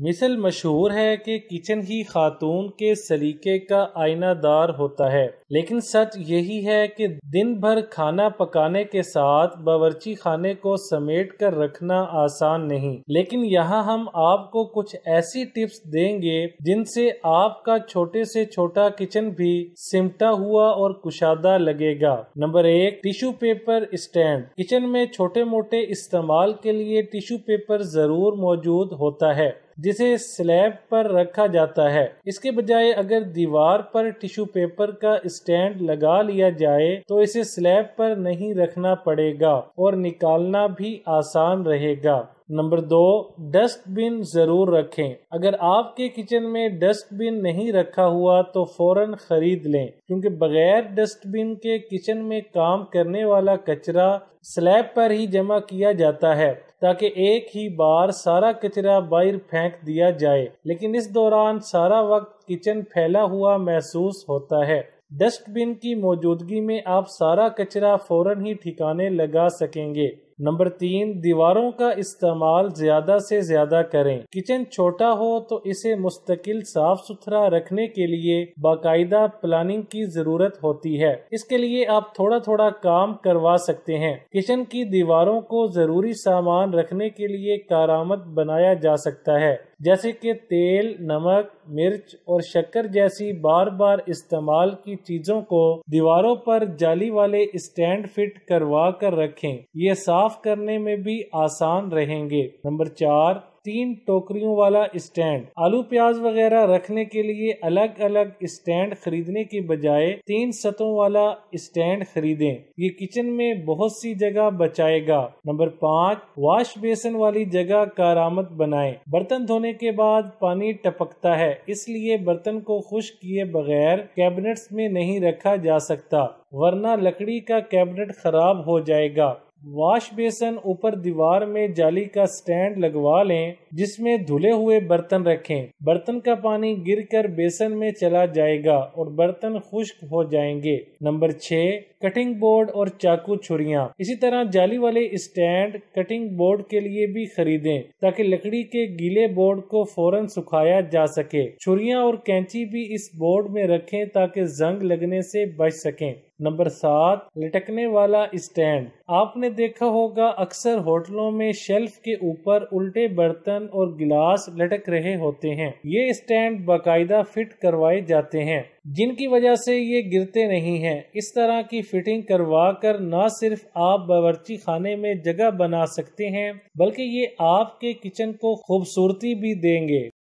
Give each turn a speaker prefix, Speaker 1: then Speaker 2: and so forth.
Speaker 1: مثل مشہور ہے کہ کچن ہی خاتون کے سلیقے کا آئینہ دار ہوتا ہے، لیکن سچ یہی ہے کہ دن بھر کھانا پکانے کے ساتھ باورچی خانے کو سمیٹ کر رکھنا آسان نہیں، لیکن یہاں ہم آپ کو کچھ ایسی ٹپس دیں گے جن سے آپ کا چھوٹے سے چھوٹا کچن بھی سمٹا ہوا اور کشادہ لگے گا۔ Number 1، tissue paper stand. Kitchen میں چھوٹے موٹے استعمال کے لیے ٹیشو پیپر ضرور موجود ہوتا ہے جسے سلیب پر رکھا جاتا ہے۔ اس کے بجائے اگر دیوار پر ٹیشو پیپر کا اسٹینڈ لگا لیا جائے تو اسے سلیب پر نہیں رکھنا پڑے گا اور نکالنا بھی آسان رہے گا۔ نمبر 2، ڈسٹ بن ضرور رکھیں۔ اگر آپ کے کچن میں ڈسٹ بن نہیں رکھا ہوا تو فوراً خرید لیں، کیونکہ بغیر ڈسٹ بن کے کچن میں کام کرنے والا کچرا سلیب پر ہی جمع کیا جاتا ہے تاکہ ایک ہی بار سارا کچرا باہر پھینک دیا جائے، لیکن اس دوران سارا وقت کچن پھیلا ہوا محسوس ہوتا ہے۔ ڈسٹ بن کی موجودگی میں آپ سارا کچرا فوراً ہی ٹھکانے لگا سکیں گے۔ نمبر 3، دیواروں کا استعمال زیادہ سے زیادہ کریں۔ کچن چھوٹا ہو تو اسے مستقل صاف ستھرا رکھنے کے لیے باقاعدہ پلاننگ کی ضرورت ہوتی ہے۔ اس کے لیے آپ تھوڑا تھوڑا کام کروا سکتے ہیں۔ کچن کی دیواروں کو ضروری سامان رکھنے کے لیے کارآمد بنایا جا سکتا ہے، جیسے کہ تیل، نمک، مرچ اور شکر جیسی بار بار استعمال کی چیزوں کو دیواروں پر جالی والے اسٹینڈ فٹ کروا کر رکھیں، یہ صاف کرنے میں بھی آسان رہیں گے۔ نمبر 4، 3 ٹوکریوں والا اسٹینڈ۔ آلو پیاز وغیرہ رکھنے کے لیے الگ الگ اسٹینڈ خریدنے کی بجائے 3 سطحوں والا اسٹینڈ خریدیں، یہ کچن میں بہت سی جگہ بچائے گا۔ نمبر 5، واش بیسن والی جگہ کارآمد بنائیں۔ برتن دھونے کے بعد پانی ٹپکتا ہے، اس لیے برتن کو خشک کیے بغیر کیبنٹس میں نہیں رکھا جا سکتا، ورنہ لکڑی کا کیبنٹ خراب ہو جائے گا۔ واش بیسن اوپر دیوار میں جالی کا سٹینڈ لگوا لیں جس میں دھلے ہوئے برتن رکھیں۔ برتن کا پانی گر کر بیسن میں چلا جائے گا اور برتن خشک ہو جائیں گے۔ نمبر 6، کٹنگ بورڈ اور چاقو چھریاں۔ اسی طرح جالی والے اسٹینڈ کٹنگ بورڈ کے لیے بھی خریدیں تاکہ لکڑی کے گیلے بورڈ کو فوراً سکھایا جا سکے۔ چھریاں اور کینچی بھی اس بورڈ میں رکھیں تاکہ زنگ لگنے سے بچ سکیں۔ نمبر 7، لٹکنے والا اسٹینڈ۔ آپ نے دیکھا ہوگا اکثر ہوٹلوں میں شیلف کے اوپر الٹے برتن اور گلاس لٹک رہے ہوتے ہیں۔ یہ اسٹینڈ باقاعدہ فٹ کروائے جاتے ہیں جن کی وجہ سے یہ گرتے نہیں ہیں۔ اس طرح کی فٹنگ کروا کر نہ صرف آپ باورچی خانے میں جگہ بنا سکتے ہیں بلکہ یہ آپ کے کچن کو خوبصورتی بھی دیں گے۔